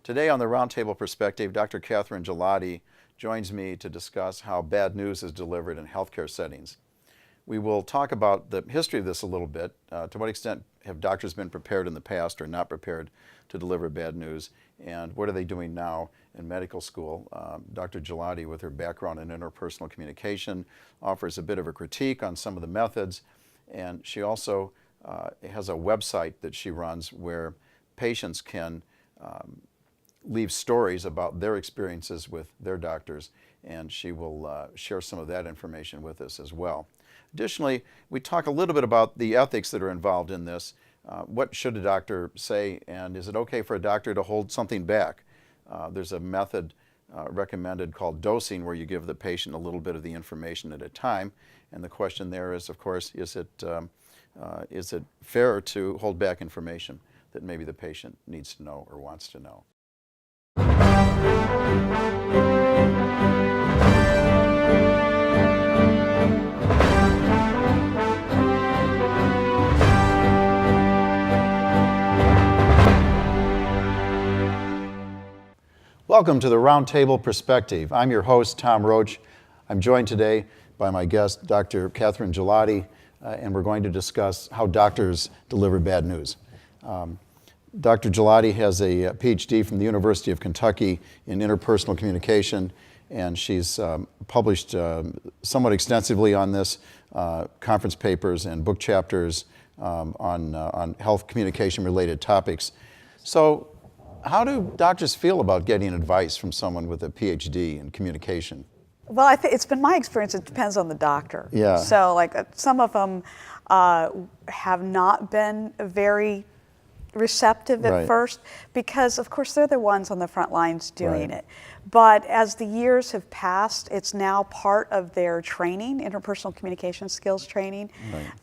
Today on the Roundtable Perspective, Dr. Catherine Gillotti joins me to discuss how bad news is delivered in healthcare settings. We will talk about the history of this a little bit. To what extent have doctors been prepared in the past or not prepared to deliver bad news? And what are they doing now in medical school? Dr. Gillotti, with her background in interpersonal communication, offers a bit of a critique on some of the methods. And she also has a website that she runs where patients can leave stories about their experiences with their doctors, and she will share some of that information with us as well. Additionally, we talk a little bit about the ethics that are involved in this. What should a doctor say, and is it okay for a doctor to hold something back? There's a method recommended called dosing, where you give the patient a little bit of the information at a time, and the question there is, of course, is it fair to hold back information that maybe the patient needs to know or wants to know? Welcome to the Roundtable Perspective. I'm your host, Tom Roach. I'm joined today by my guest, Dr. Catherine Gillotti, and we're going to discuss how doctors deliver bad news. Dr. Gillotti has a Ph.D. from the University of Kentucky in interpersonal communication, and she's published somewhat extensively on this, conference papers and book chapters on health communication related topics. So how do doctors feel about getting advice from someone with a Ph.D. in communication? Well, I think it's been my experience, it depends on the doctor. Yeah. So some of them have not been very receptive at first, because of course they're the ones on the front lines doing it. But as the years have passed, it's now part of their training, interpersonal communication skills training,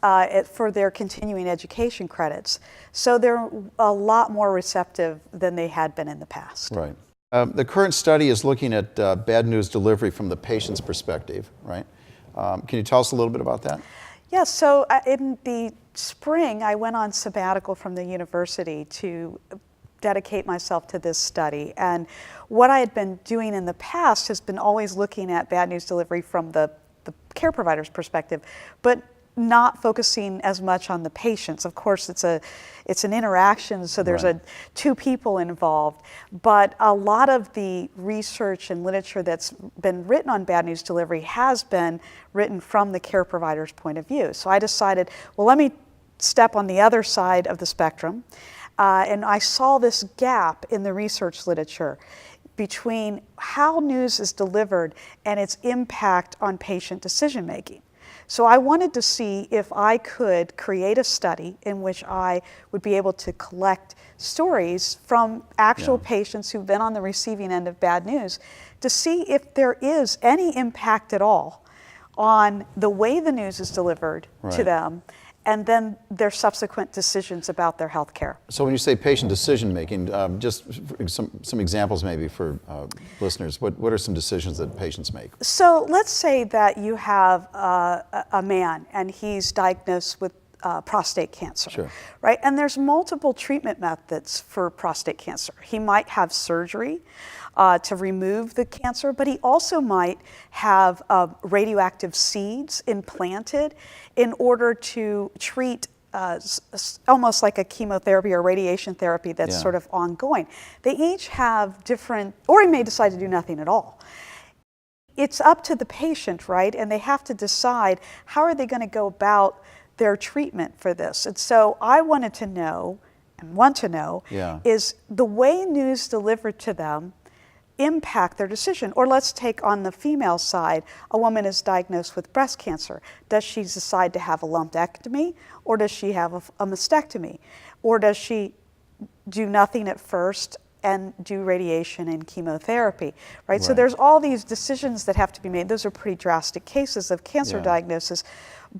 for their continuing education credits. So they're a lot more receptive than they had been in the past. Right. The current study is looking at bad news delivery from the patient's perspective, right? Can you tell us a little bit about that? Yeah, so in the spring, I went on sabbatical from the university to dedicate myself to this study. And what I had been doing in the past has been always looking at bad news delivery from the care provider's perspective, but not focusing as much on the patients. Of course, it's an interaction, so there's two people involved. But a lot of the research and literature that's been written on bad news delivery has been written from the care provider's point of view. So I decided, well, let me step on the other side of the spectrum. And I saw this gap in the research literature between how news is delivered and its impact on patient decision making. So I wanted to see if I could create a study in which I would be able to collect stories from actual patients who've been on the receiving end of bad news to see if there is any impact at all on the way the news is delivered to them, and then their subsequent decisions about their health care. So when you say patient decision making, just some examples maybe for listeners, what are some decisions that patients make? So let's say that you have a man and he's diagnosed with prostate cancer, right? And there's multiple treatment methods for prostate cancer. He might have surgery to remove the cancer, but he also might have radioactive seeds implanted in order to treat almost like a chemotherapy or radiation therapy that's sort of ongoing. They each have different, or he may decide to do nothing at all. It's up to the patient, right? And they have to decide how are they going to go about their treatment for this. And so I wanted to know, and want to know, is the way news delivered to them impact their decision? Or let's take on the female side, a woman is diagnosed with breast cancer. Does she decide to have a lumpectomy, or does she have a mastectomy? Or does she do nothing at first and do radiation and chemotherapy, right? So there's all these decisions that have to be made. Those are pretty drastic cases of cancer diagnosis.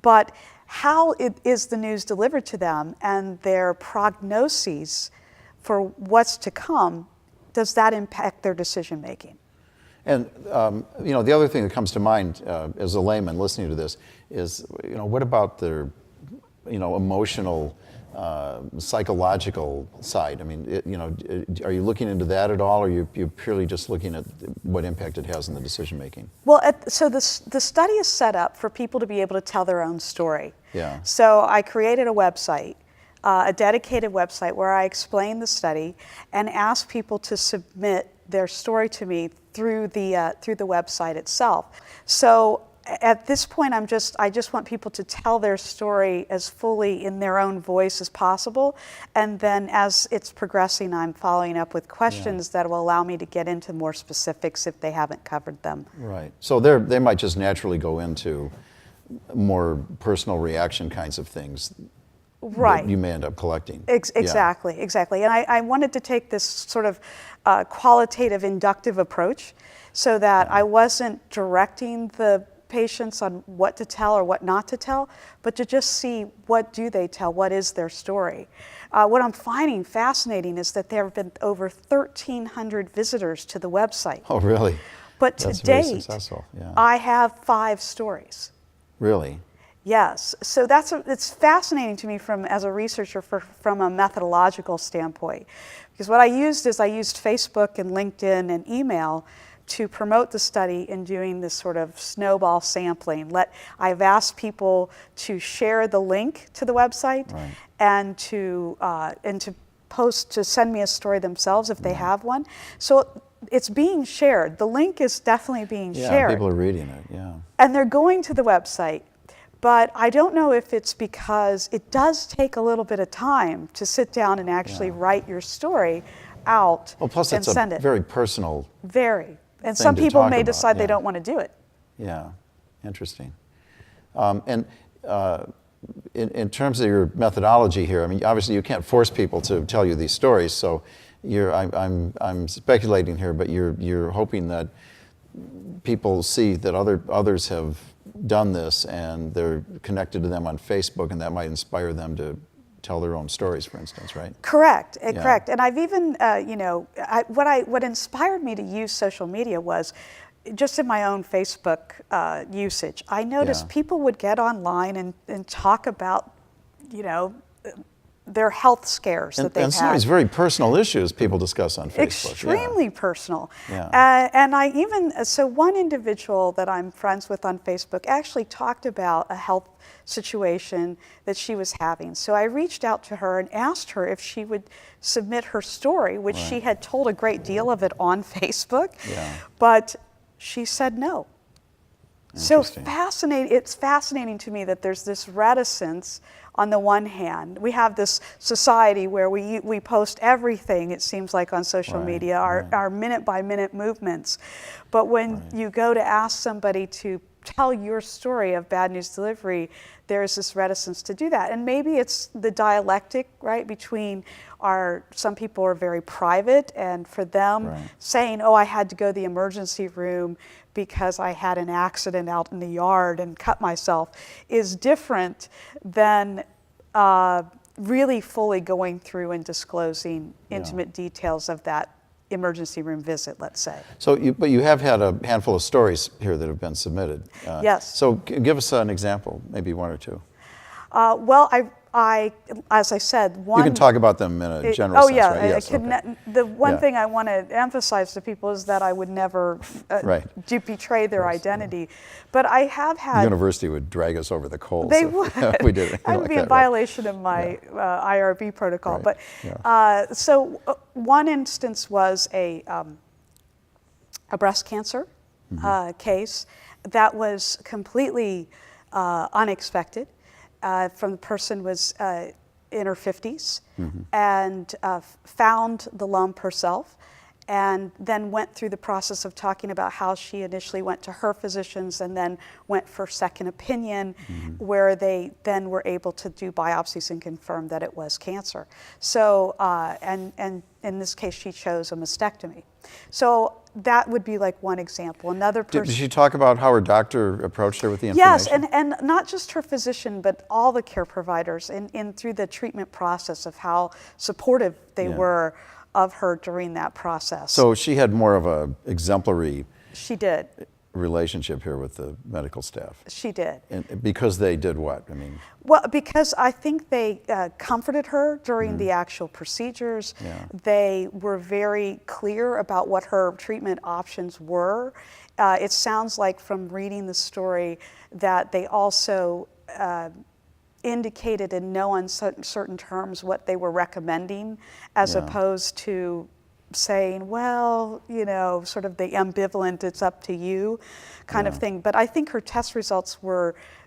But how is the news delivered to them and their prognoses for what's to come, does that impact their decision making? And the other thing that comes to mind as a layman listening to this is, what about their, emotional psychological side? I mean, are you looking into that at all, or you're purely just looking at what impact it has on the decision making? Well, so the study is set up for people to be able to tell their own story. Yeah. So I created a website, a dedicated website where I explain the study and ask people to submit their story to me through the website itself. So at this point, I just want people to tell their story as fully in their own voice as possible, and then as it's progressing, I'm following up with questions that will allow me to get into more specifics if they haven't covered them. Right. So they might just naturally go into more personal reaction kinds of things. Right. That you may end up collecting. Exactly. And I wanted to take this sort of qualitative inductive approach so that I wasn't directing the patients on what to tell or what not to tell, but to just see what do they tell, what is their story. What I'm finding fascinating is that there have been over 1,300 visitors to the website. Oh, really? But That's to very date, successful. Yeah. I have 5 stories. Really? Yes, so it's fascinating to me as a researcher from a methodological standpoint, because what I used Facebook and LinkedIn and email to promote the study in doing this sort of snowball sampling. I've asked people to share the link to the website and to send me a story themselves if they have one. So it's being shared. The link is definitely being shared. Yeah, people are reading it, yeah. And they're going to the website. But I don't know if it's because it does take a little bit of time to sit down and actually write your story out and send it. Well, plus it's a very personal And some people may decide they don't want to do it. Yeah, interesting. In terms of your methodology here, I mean, obviously you can't force people to tell you these stories, so I'm speculating here, but you're hoping that people see that others have done this and they're connected to them on Facebook, and that might inspire them to tell their own stories, for instance, right? Correct. And I've even, what inspired me to use social media was just in my own Facebook usage. I noticed people would get online and talk about, their health scares that they've had. And some of these very personal issues people discuss on Facebook. Extremely personal. Yeah. And so one individual that I'm friends with on Facebook actually talked about a health situation that she was having. So I reached out to her and asked her if she would submit her story, which she had told a great deal of it on Facebook, but she said no. So it's fascinating to me that there's this reticence. On the one hand, we have this society where we post everything, it seems like, on social media, our minute-by-minute movements. But when you go to ask somebody to tell your story of bad news delivery, there's this reticence to do that. And maybe it's the dialectic, right, between some people are very private, and for them saying, oh, I had to go to the emergency room because I had an accident out in the yard and cut myself, is different than really fully going through and disclosing intimate details of that emergency room visit, let's say. So, but you have had a handful of stories here that have been submitted. Yes. So give us an example, maybe one or two. Well, as I said, one... You can talk about them in a general sense, right? Yes, the one thing I want to emphasize to people is that I would never betray their identity. But I have had... The university would drag us over the coals. They would. We did That would be in violation of my IRB protocol. But so one instance was a breast cancer case that was completely unexpected. From the person was in her 50s and found the lump herself, and then went through the process of talking about how she initially went to her physicians and then went for second opinion, where they then were able to do biopsies and confirm that it was cancer. So, and in this case, she chose a mastectomy. So that would be like one example. Another person. Did she talk about how her doctor approached her with the information? Yes, and not just her physician, but all the care providers in through the treatment process of how supportive they were of her during that process. So she had more of a exemplary. She did. relationship here with the medical staff. She did. And because they did what? I mean, well, because I think they comforted her during the actual procedures. Yeah. They were very clear about what her treatment options were. It sounds like from reading the story that they also indicated in no uncertain terms what they were recommending, as opposed to saying, well, you know, sort of the ambivalent, it's up to you kind of thing. But I think her test results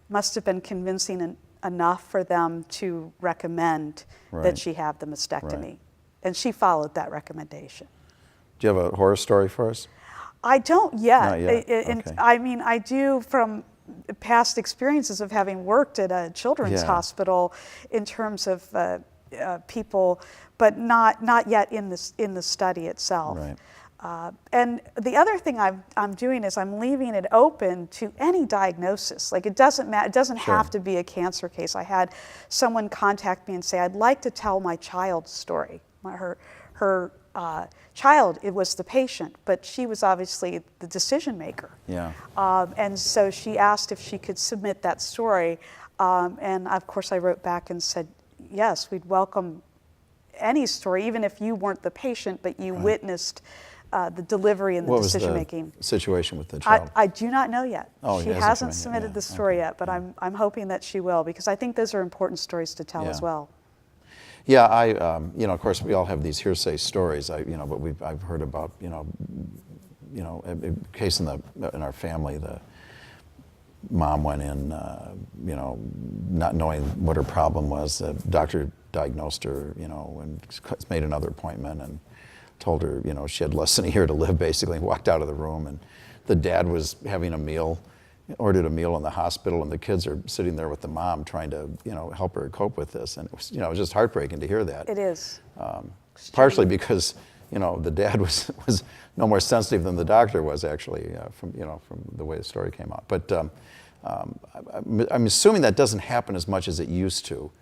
must have been convincing enough for them to recommend that she have the mastectomy. Right. And she followed that recommendation. Do you have a horror story for us? I don't yet. Not yet. Okay. I mean, I do from past experiences of having worked at a children's hospital in terms of people, but not yet in the study itself. Right. And the other thing I'm doing is I'm leaving it open to any diagnosis. Like, it doesn't matter. It doesn't have to be a cancer case. I had someone contact me and say, I'd like to tell my child's story. Her child, it was the patient, but she was obviously the decision maker. Yeah. And so she asked if she could submit that story. And of course I wrote back and said, yes, we'd welcome any story, even if you weren't the patient, but you witnessed the delivery and the decision making. What was the situation with the child? I do not know yet. Oh, she hasn't submitted the story yet, but I'm hoping that she will, because I think those are important stories to tell as well. Yeah, you know, of course, we all have these hearsay stories. You know, but I've heard about, you know, a case in our family. The mom went in, you know, not knowing what her problem was. The doctor diagnosed her, you know, and made another appointment and told her, you know, she had less than a year to live, basically, and walked out of the room. And the dad was having a meal. Ordered a meal in the hospital, and the kids are sitting there with the mom trying to, you know, help her cope with this. And it was, you know, it was just heartbreaking to hear that. It is. Partially because, you know, the dad was no more sensitive than the doctor was, actually, from the way the story came out. But I'm assuming that doesn't happen as much as it used to.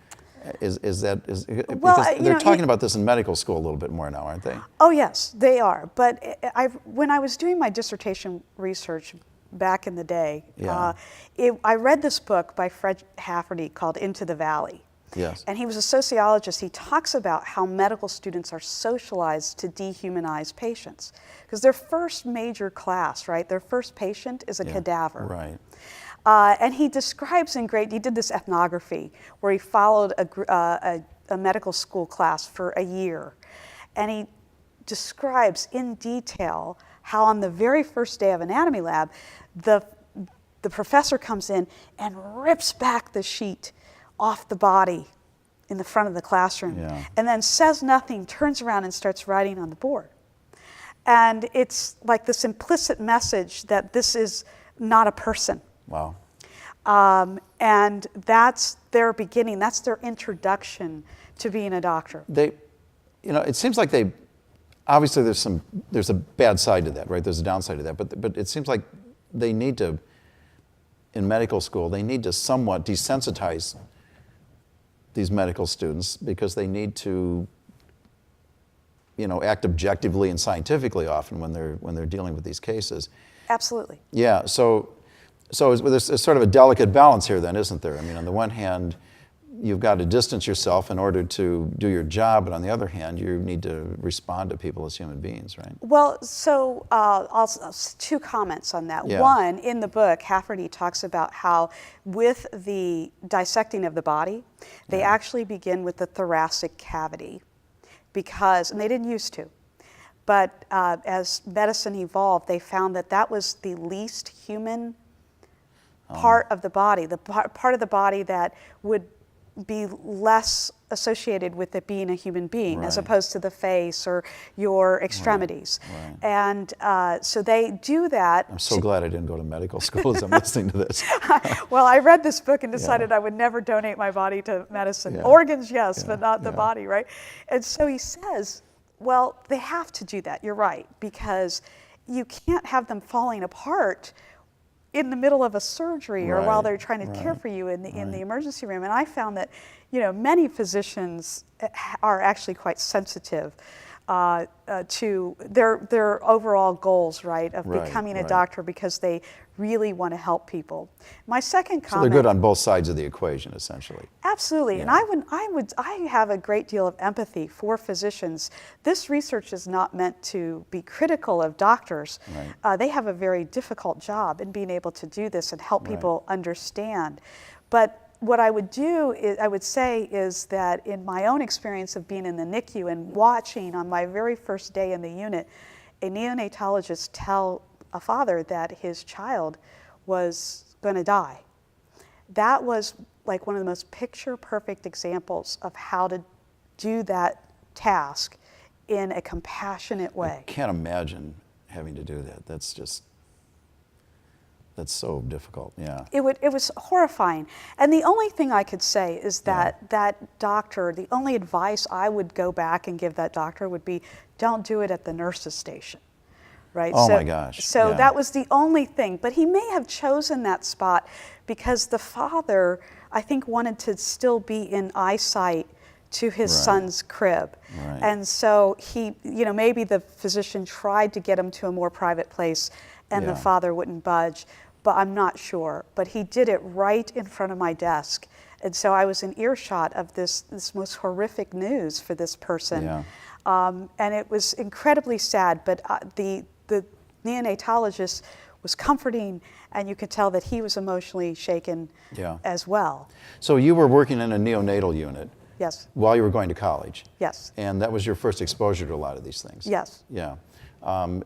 Well, because they're talking about this in medical school a little bit more now, aren't they? Oh yes, they are. But when I was doing my dissertation research back in the day, I read this book by Fred Hafferty called Into the Valley. Yes. And he was a sociologist. He talks about how medical students are socialized to dehumanize patients. Because their first major class, right, their first patient is a cadaver. Right. And he describes he did this ethnography where he followed a medical school class for a year. And he describes in detail how on the very first day of anatomy lab, the professor comes in and rips back the sheet off the body in the front of the classroom, and then says nothing, turns around and starts writing on the board. And it's like this implicit message that this is not a person. Wow. And that's their beginning, that's their introduction to being a doctor. You know, it seems like obviously there's a bad side to that, right? There's a downside to that, but it seems like they need to, in medical school, they need to somewhat desensitize these medical students, because they need to, you know, act objectively and scientifically often when they're dealing with these cases. Absolutely. Yeah. So there's sort of a delicate balance here, then, isn't there? I mean, on the one hand, you've got to distance yourself in order to do your job, but on the other hand, you need to respond to people as human beings, right? Well, so two comments on that. Yeah. One, in the book, Hafferty talks about how with the dissecting of the body, they actually begin with the thoracic cavity, and they didn't used to. But as medicine evolved, they found that was the least human part of the body, the part of the body that would be less associated with it being a human being, as opposed to the face or your extremities. Right. And so they do that. I'm so glad I didn't go to medical school as I'm listening to this. Well, I read this book and decided I would never donate my body to medicine. Organs, yes, but not the body, right? And so he says, well, they have to do that, you're right, because you can't have them falling apart in the middle of a surgery or while they're trying to care for you in the emergency room. And I found that, you know, many physicians are actually quite sensitive to their overall goals, right, of Right, becoming a right. doctor because they really want to help people. My second So comment. they're good on both sides of the equation, essentially. Absolutely, and Yeah. I have a great deal of empathy for physicians. This research is not meant to be critical of doctors. Right. They have a very difficult job in being able to do this and help Right. people understand. But what I would do is, I would say is that in my own experience of being in the NICU and watching on my very first day in the unit, a neonatologist tell a father that his child was going to die. That was like one of the most picture-perfect examples of how to do that task in a compassionate way. I can't imagine having to do that. That's so difficult, yeah. It was horrifying. And the only thing I could say is that that doctor, the only advice I would go back and give that doctor would be, don't do it at the nurse's station. Right? Oh my gosh, So yeah. that was the only thing. But he may have chosen that spot because the father, I think, wanted to still be in eyesight to his Right. son's crib. Right. And so he, maybe the physician tried to get him to a more private place and the Yeah. father wouldn't budge, but I'm not sure. But he did it right in front of my desk. And so I was in earshot of this most horrific news for this person. Yeah. And it was incredibly sad, but the neonatologist was comforting, and you could tell that he was emotionally shaken Yeah. as well. So you were working in a neonatal unit Yes, while you were going to college. yes, And that was your first exposure to a lot of these things. yes. Yeah. Can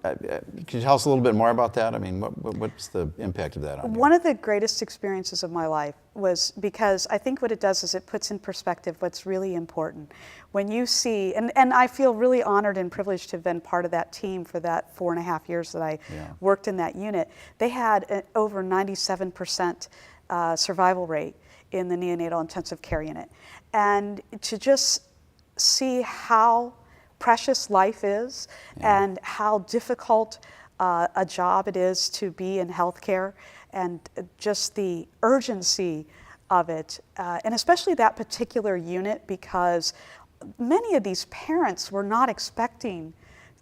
you tell us a little bit more about that? I mean, what's the impact of that on you? One of the greatest experiences of my life was because I think what it does is it puts in perspective what's really important. When you see, and I feel really honored and privileged to have been part of that team for that 4.5 years that I worked in that unit. They had an over 97% survival rate in the neonatal intensive care unit. And to just see how precious life is and how difficult a job it is to be in healthcare, and just the urgency of it, and especially that particular unit, because many of these parents were not expecting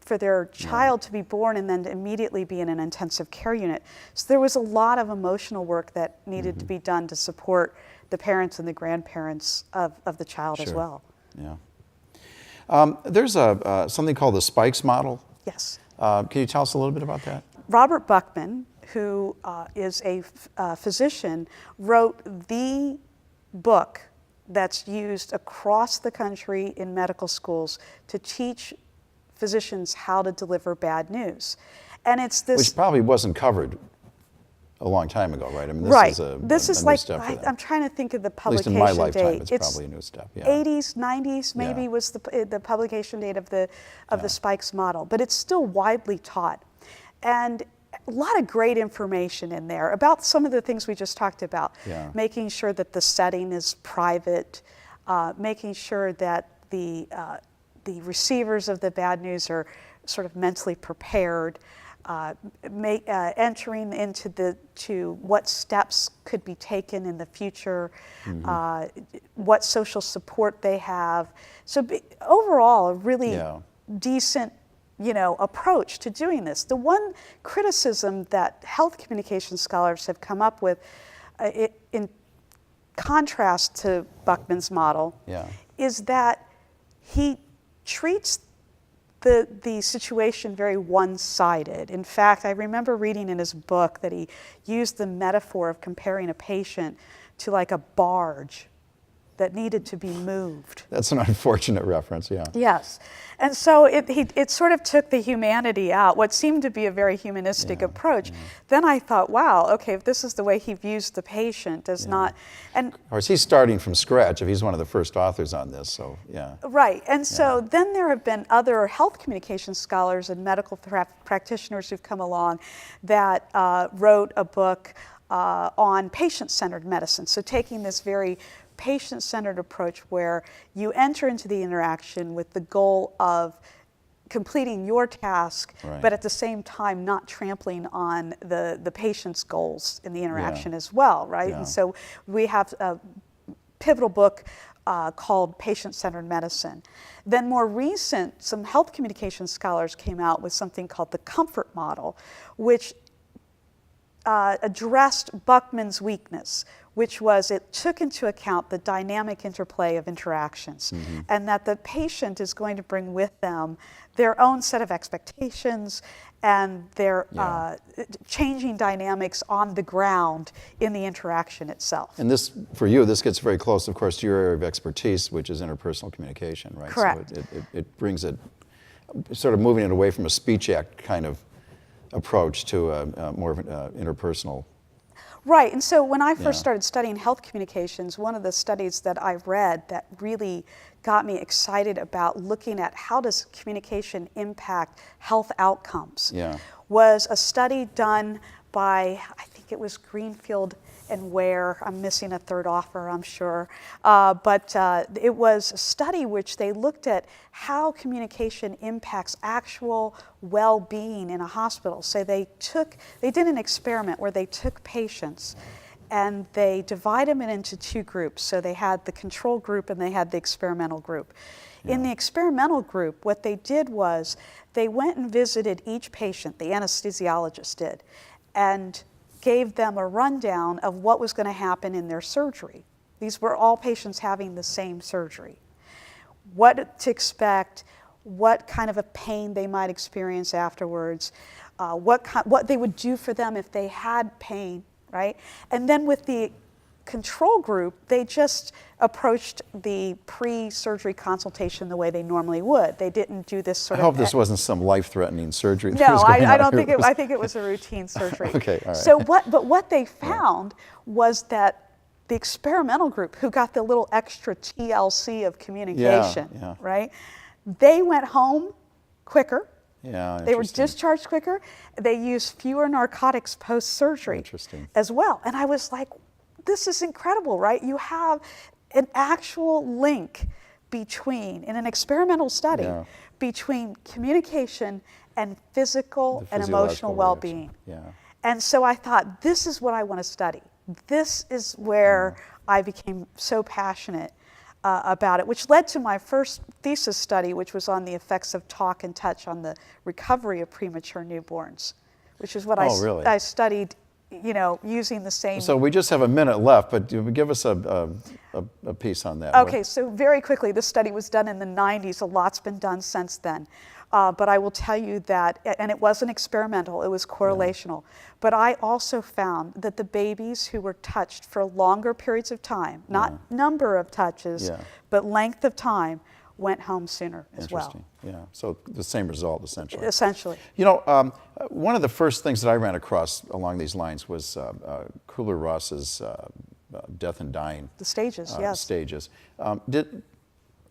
for their child to be born and then to immediately be in an intensive care unit. So there was a lot of emotional work that needed to be done to support the parents and the grandparents of the child as well. Yeah. There's something called the Spikes model. Yes. Can you tell us a little bit about that? Robert Buckman, who is a physician, wrote the book that's used across the country in medical schools to teach physicians how to deliver bad news. And it's this... Which probably wasn't covered a long time ago, right? I mean, This is new like, step for them. I'm trying to think of the At least publication in my lifetime, date. it's probably a new step. Yeah. 80s, 90s maybe was the publication date of the Spikes model, but it's still widely taught. And a lot of great information in there about some of the things we just talked about. Yeah. Making sure that the setting is private, making sure that the receivers of the bad news are sort of mentally prepared, entering into what steps could be taken in the future, what social support they have. So overall, a really decent, approach to doing this. The one criticism that health communication scholars have come up with, in contrast to Buckman's model, is that he treats the situation very one-sided. In fact, I remember reading in his book that he used the metaphor of comparing a patient to like a barge that needed to be moved. That's an unfortunate reference, yeah. Yes. And so it sort of took the humanity out, what seemed to be a very humanistic approach. Then I thought, wow, okay, if this is the way he views the patient, not... And of course, he's starting from scratch if he's one of the first authors on this, so yeah. Right, and so then there have been other health communication scholars and medical practitioners who've come along that wrote a book on patient-centered medicine. So taking this very patient-centered approach where you enter into the interaction with the goal of completing your task, but at the same time not trampling on the patient's goals in the interaction as well, right? And so we have a pivotal book called patient-centered medicine. Then more recent, some health communication scholars came out with something called the comfort model, which addressed Buckman's weakness, which was it took into account the dynamic interplay of interactions, and that the patient is going to bring with them their own set of expectations and their changing dynamics on the ground in the interaction itself. And this, for you, this gets very close, of course, to your area of expertise, which is interpersonal communication, right? Correct. So it brings it, sort of moving it away from a speech act kind of approach to a more of an interpersonal. Right, and so when I first started studying health communications, one of the studies that I read that really got me excited about looking at how does communication impact health outcomes was a study done by, I think it was Greenfield and Ware. I'm missing a third author, I'm sure. But it was a study which they looked at how communication impacts actual well-being in a hospital. So they did an experiment where they took patients and they divided them into two groups. So they had the control group and they had the experimental group. In the experimental group, what they did was they went and visited each patient, the anesthesiologist did, and gave them a rundown of what was going to happen in their surgery. These were all patients having the same surgery. What to expect, what kind of a pain they might experience afterwards, what they would do for them if they had pain, right? And then with the control group, they just approached the pre-surgery consultation the way they normally would. They didn't do this sort of... I hope this wasn't some life-threatening surgery. No, I don't think I think it was a routine surgery. Okay, all right. So what they found was that the experimental group, who got the little extra TLC of communication, right? They went home quicker. Yeah, they were discharged quicker. They used fewer narcotics post-surgery as well. And I was like, this is incredible, right? You have an actual link between, in an experimental study, between communication and physical and emotional well-being. And so I thought, this is what I want to study. This is where I became so passionate about it, which led to my first thesis study, which was on the effects of talk and touch on the recovery of premature newborns, which is what I studied, you know, using the same... So we just have a minute left, but give us a piece on that. Okay, so very quickly, this study was done in the 90s. A lot's been done since then. But I will tell you that, and it wasn't experimental, it was correlational. But I also found that the babies who were touched for longer periods of time, not number of touches, but length of time, went home sooner as well. Interesting, yeah. So the same result, essentially. Essentially. You know, one of the first things that I ran across along these lines was Kubler-Ross's death and dying. The stages, yes. Stages.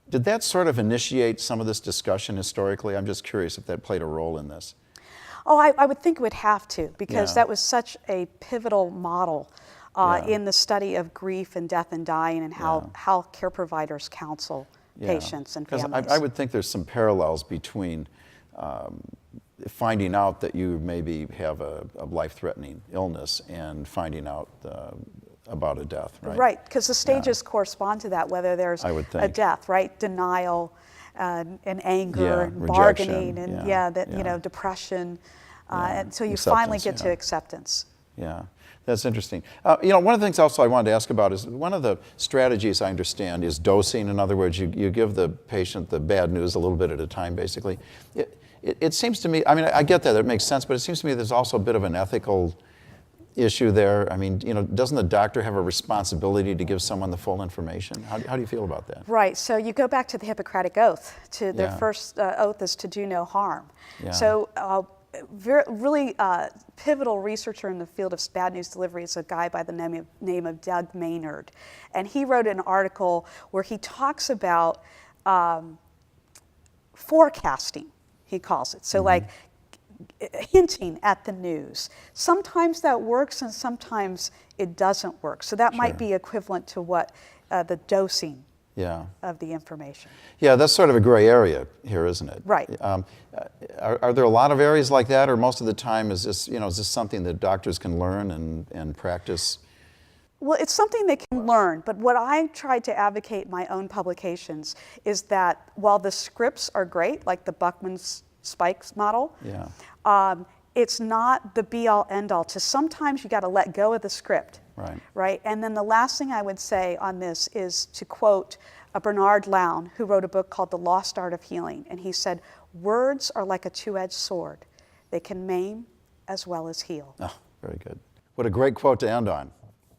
Did that sort of initiate some of this discussion historically? I'm just curious if that played a role in this. Oh, I would think it would have to, because that was such a pivotal model in the study of grief and death and dying, and how care providers counsel patients and families. Because I would think there's some parallels between finding out that you maybe have a life-threatening illness and finding out about a death, right? Right, because the stages correspond to that, whether there's a death, right? Denial and anger, and bargaining, and you know, depression, until you finally get to acceptance. Yeah, that's interesting. You know, one of the things also I wanted to ask about is one of the strategies I understand is dosing. In other words, you give the patient the bad news a little bit at a time, basically. It seems to me, I mean, I get that, it makes sense, but it seems to me there's also a bit of an ethical issue there. I mean, you know, doesn't the doctor have a responsibility to give someone the full information? How do you feel about that? Right, so you go back to the Hippocratic Oath. The first oath is to do no harm. So really pivotal researcher in the field of bad news delivery is a guy by the name of Doug Maynard. And he wrote an article where he talks about forecasting, he calls it. So like hinting at the news. Sometimes that works and sometimes it doesn't work. So that might be equivalent to what the dosing of the information. Yeah, that's sort of a gray area here, isn't it? Right. Are there a lot of areas like that, or most of the time is this, you know, is this something that doctors can learn and practice? Well, it's something they can learn, but what I try to advocate in my own publications is that while the scripts are great, like the Buckman-Spikes model, it's not the be-all, end-all. Sometimes you got to let go of the script, right? And then the last thing I would say on this is to quote Bernard Lown, who wrote a book called The Lost Art of Healing, and he said, "Words are like a two-edged sword. They can maim as well as heal." Oh, very good. What a great quote to end on.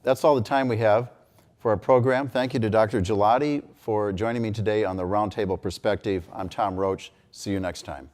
That's all the time we have for our program. Thank you to Dr. Gillotti for joining me today on the Roundtable Perspective. I'm Tom Roach. See you next time.